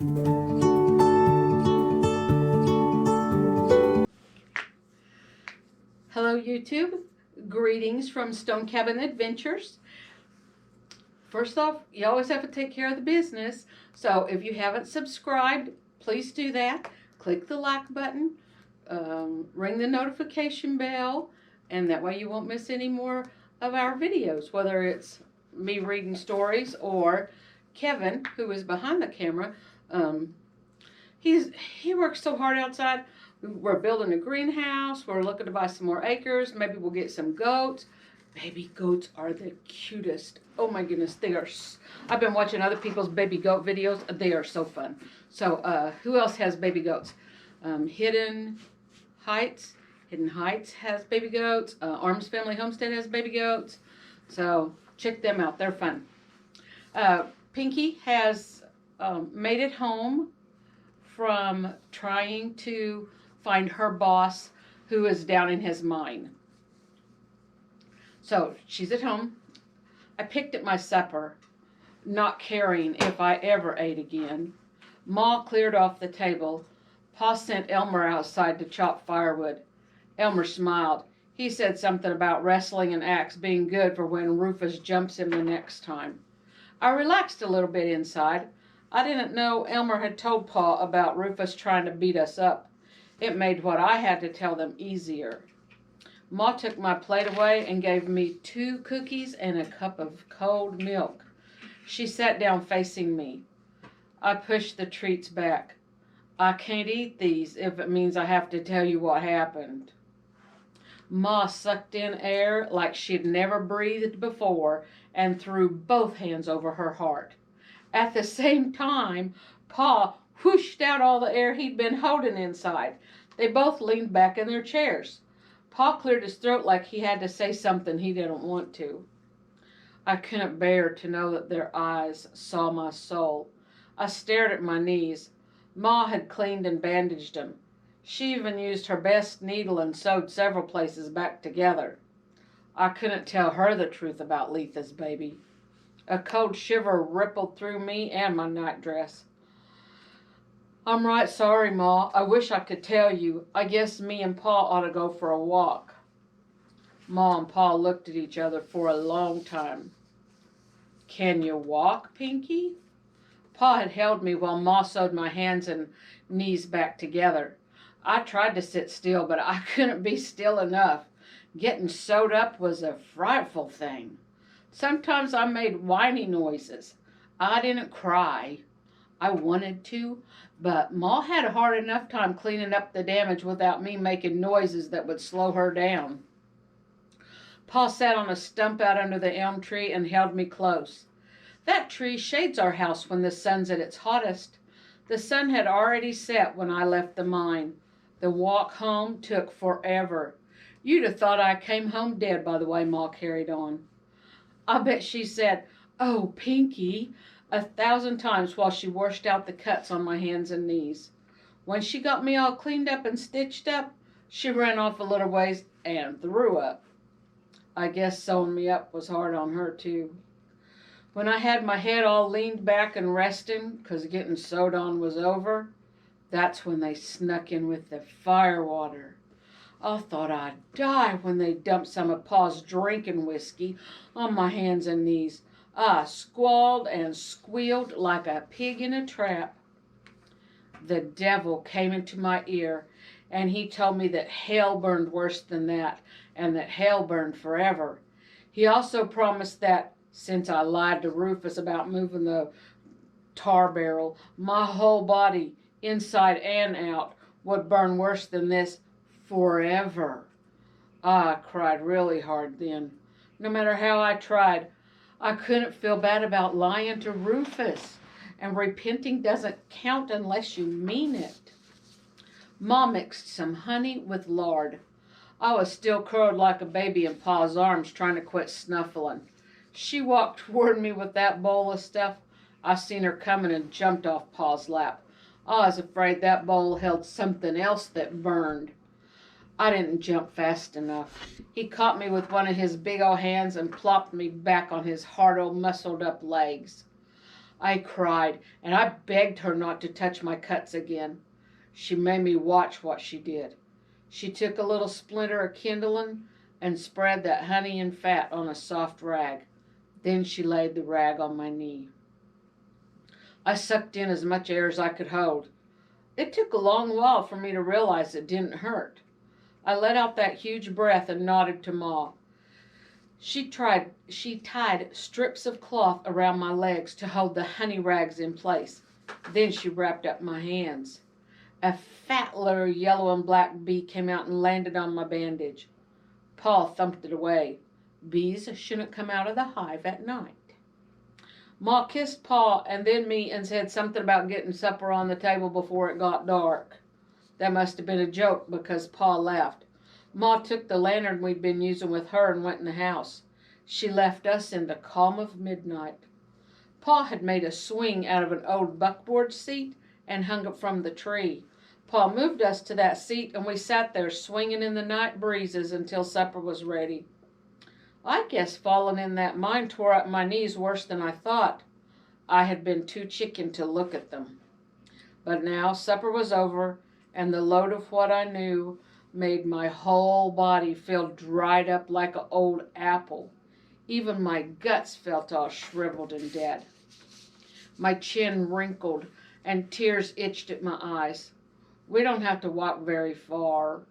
Hello YouTube, greetings from StoneCabinAdventures. First off, you always have to take care of the business, so if you haven't subscribed, please do that. Click the like button, ring the notification bell, and that way you won't miss any more of our videos, whether it's me reading stories or Kevin, who is behind the camera. He works so hard outside. We're building a greenhouse. We're looking to buy some more acres. Maybe we'll get some goats. Baby goats are the cutest. Oh my goodness, they are. I've been watching other people's baby goat videos. They are so fun. So who else has baby goats? Hidden Heights. Hidden Heights has baby goats. Arms Family Homestead has baby goats. So check them out. They're fun. Pinky has made it home from trying to find her boss who is down in his mine. So she's at home. I picked at my supper, not caring if I ever ate again. Ma cleared off the table. Pa sent Elmer outside to chop firewood. Elmer smiled. He said something about wrestling an axe being good for when Rufus jumps him the next time. I relaxed a little bit inside. I didn't know Elmer had told Pa about Rufus trying to beat us up. It made what I had to tell them easier. Ma took my plate away and gave me 2 cookies and a cup of cold milk. She sat down facing me. I pushed the treats back. I can't eat these if it means I have to tell you what happened. Ma sucked in air like she'd never breathed before and threw both hands over her heart. At the same time, Pa whooshed out all the air he'd been holding inside. They both leaned back in their chairs. Pa cleared his throat like he had to say something he didn't want to. I couldn't bear to know that their eyes saw my soul. I stared at my knees. Ma had cleaned and bandaged them. She even used her best needle and sewed several places back together. I couldn't tell her the truth about Letha's baby. A cold shiver rippled through me and my nightdress. I'm right sorry, Ma. I wish I could tell you. I guess me and Pa ought to go for a walk. Ma and Pa looked at each other for a long time. Can you walk, Pinky? Pa had held me while Ma sewed my hands and knees back together. I tried to sit still, but I couldn't be still enough. Getting sewed up was a frightful thing. Sometimes I made whiny noises. I didn't cry. I wanted to, but Ma had a hard enough time cleaning up the damage without me making noises that would slow her down. Pa sat on a stump out under the elm tree and held me close. That tree shades our house when the sun's at its hottest. The sun had already set when I left the mine. The walk home took forever. You'd have thought I came home dead by the way Ma carried on. I bet she said, "Oh, Pinky," 1,000 times while she washed out the cuts on my hands and knees. When she got me all cleaned up and stitched up, she ran off a little ways and threw up. I guess sewing me up was hard on her too. When I had my head all leaned back and resting, 'cause getting sewed on was over, that's when they snuck in with the firewater. I thought I'd die when they dumped some of Pa's drinking whiskey on my hands and knees. I squalled and squealed like a pig in a trap. The devil came into my ear, and he told me that hell burned worse than that, and that hell burned forever. He also promised that, since I lied to Rufus about moving the tar barrel, my whole body, inside and out, would burn worse than this forever. I cried really hard then. No matter how I tried, I couldn't feel bad about lying to Rufus, and repenting doesn't count unless you mean it. Ma mixed some honey with lard. I was still curled like a baby in Pa's arms, trying to quit snuffling. She walked toward me with that bowl of stuff. I seen her coming and jumped off Pa's lap. I was afraid that bowl held something else that burned. I didn't jump fast enough. He caught me with one of his big old hands and plopped me back on his hard old muscled up legs. I cried, and I begged her not to touch my cuts again. She made me watch what she did. She took a little splinter of kindling and spread that honey and fat on a soft rag. Then she laid the rag on my knee. I sucked in as much air as I could hold. It took a long while for me to realize it didn't hurt. I let out that huge breath and nodded to Ma. She tied strips of cloth around my legs to hold the honey rags in place. Then she wrapped up my hands. A fat little yellow and black bee came out and landed on my bandage. Pa thumped it away. Bees shouldn't come out of the hive at night. Ma kissed Pa and then me and said something about getting supper on the table before it got dark. That must have been a joke because Pa laughed. Ma took the lantern we'd been using with her and went in the house. She left us in the calm of midnight. Pa had made a swing out of an old buckboard seat and hung it from the tree. Pa moved us to that seat and we sat there swinging in the night breezes until supper was ready. I guess falling in that mine tore up my knees worse than I thought. I had been too chicken to look at them. But now supper was over, and the load of what I knew made my whole body feel dried up like an old apple. Even my guts felt all shriveled and dead. My chin wrinkled, and tears itched at my eyes. We don't have to walk very far.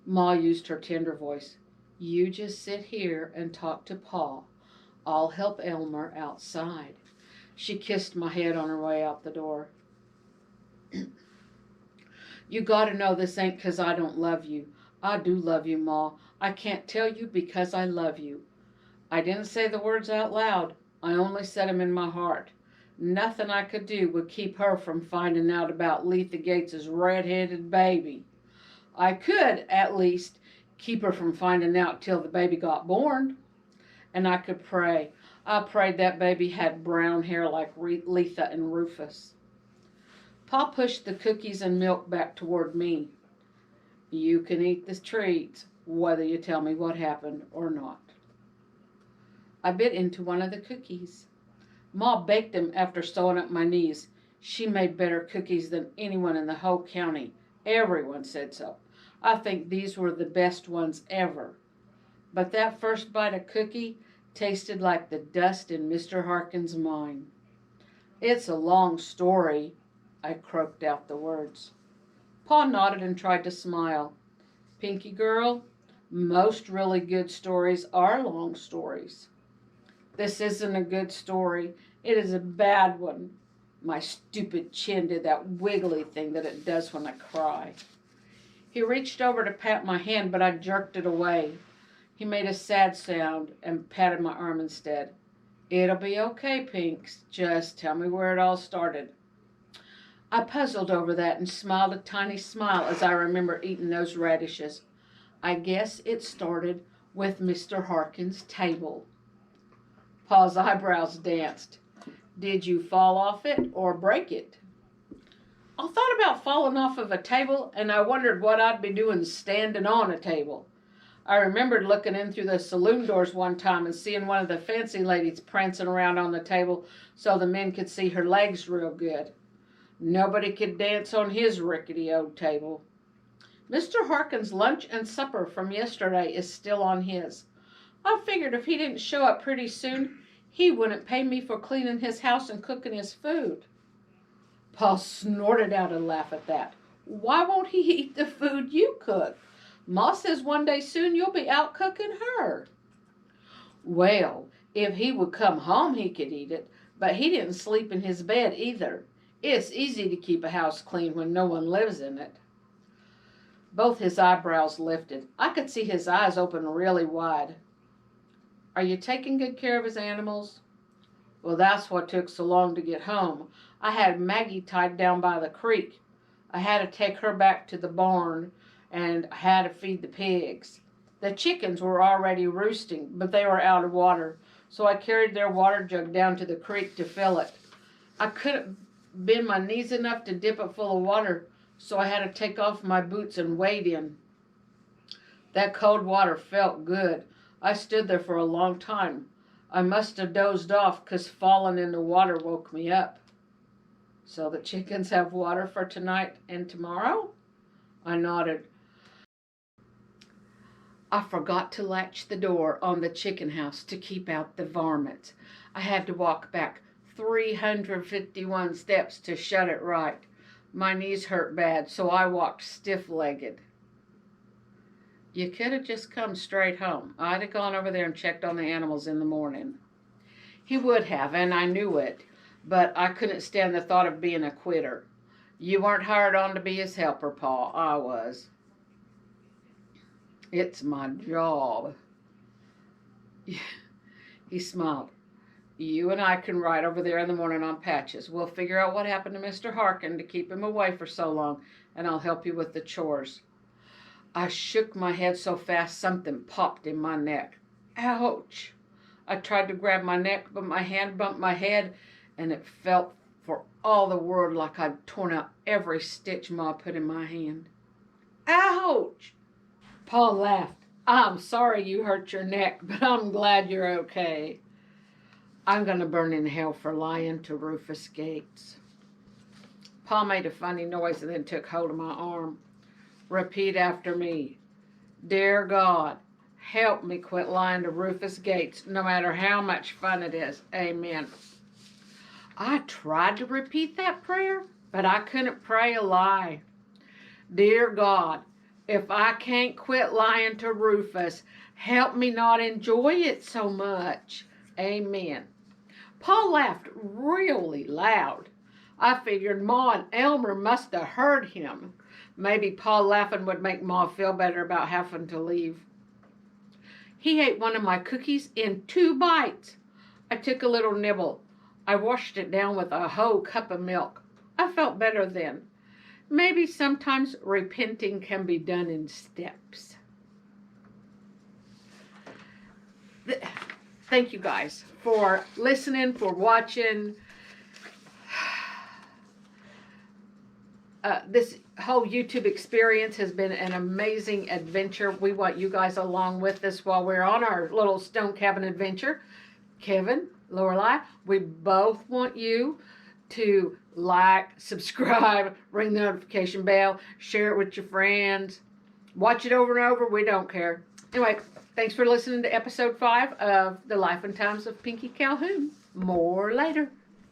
Ma used her tender voice. You just sit here and talk to Pa. I'll help Elmer outside. She kissed my head on her way out the door. You gotta know this ain't 'cause I don't love you. I do love you, Ma. I can't tell you because I love you. I didn't say the words out loud. I only said 'em in my heart. Nothing I could do would keep her from finding out about Letha Gates's red-headed baby. I could, at least, keep her from finding out till the baby got born. And I could pray. I prayed that baby had brown hair like Letha and Rufus. Pa pushed the cookies and milk back toward me. You can eat the treats, whether you tell me what happened or not. I bit into one of the cookies. Ma baked them after sewing up my knees. She made better cookies than anyone in the whole county. Everyone said so. I think these were the best ones ever. But that first bite of cookie tasted like the dust in Mr. Harkin's mine. It's a long story. I croaked out the words. Pa nodded and tried to smile. Pinky girl, most really good stories are long stories. This isn't a good story. It is a bad one. My stupid chin did that wiggly thing that it does when I cry. He reached over to pat my hand, but I jerked it away. He made a sad sound and patted my arm instead. It'll be okay, Pinks. Just tell me where it all started. I puzzled over that and smiled a tiny smile as I remember eating those radishes. I guess it started with Mr. Harkin's table. Pa's eyebrows danced. Did you fall off it or break it? I thought about falling off of a table, and I wondered what I'd be doing standing on a table. I remembered looking in through the saloon doors one time and seeing one of the fancy ladies prancing around on the table so the men could see her legs real good. Nobody could dance on his rickety old table. Mr. Harkin's lunch and supper from yesterday is still on his. I figured if he didn't show up pretty soon, he wouldn't pay me for cleaning his house and cooking his food. Pa snorted out a laugh at that. Why won't he eat the food you cook? Ma says one day soon you'll be out cooking her. Well, if he would come home he could eat it, but he didn't sleep in his bed either. It's easy to keep a house clean when no one lives in it. Both his eyebrows lifted. I could see his eyes open really wide. Are you taking good care of his animals? Well, that's what took so long to get home. I had Maggie tied down by the creek. I had to take her back to the barn, and I had to feed the pigs. The chickens were already roosting, but they were out of water, so I carried their water jug down to the creek to fill it. I couldn't bend my knees enough to dip it full of water, so I had to take off my boots and wade in. That cold water felt good. I stood there for a long time. I must have dozed off 'cause falling in the water woke me up. So the chickens have water for tonight and tomorrow? I nodded. I forgot to latch the door on the chicken house to keep out the varmints. I had to walk back 351 steps to shut it right. My knees hurt bad, so I walked stiff-legged. You could have just come straight home. I'd have gone over there and checked on the animals in the morning. He would have, and I knew it, but I couldn't stand the thought of being a quitter. You weren't hired on to be his helper, Pa. I was. It's my job. He smiled. You and I can ride over there in the morning on Patches. We'll figure out what happened to Mr. Harkin to keep him away for so long, and I'll help you with the chores. I shook my head so fast something popped in my neck. Ouch! I tried to grab my neck, but my hand bumped my head, and it felt for all the world like I'd torn out every stitch Ma put in my hand. Ouch! Pa laughed. I'm sorry you hurt your neck, but I'm glad you're okay. I'm going to burn in hell for lying to Rufus Gates. Pa made a funny noise and then took hold of my arm. Repeat after me. Dear God, help me quit lying to Rufus Gates, no matter how much fun it is. Amen. I tried to repeat that prayer, but I couldn't pray a lie. Dear God, if I can't quit lying to Rufus, help me not enjoy it so much. Amen. Pa laughed really loud. I figured Ma and Elmer must have heard him. Maybe Pa laughing would make Ma feel better about having to leave. He ate one of my cookies in 2 bites. I took a little nibble. I washed it down with a whole cup of milk. I felt better then. Maybe sometimes repenting can be done in steps. Thank you guys for listening, for watching. This whole YouTube experience has been an amazing adventure. We want you guys along with us while we're on our little stone cabin adventure. Kevin, Lorelei, we both want you to like, subscribe, ring the notification bell, share it with your friends, watch it over and over. We don't care. Anyway, thanks for listening to episode 5 of The Life and Times of Pinky Calhoun. More later.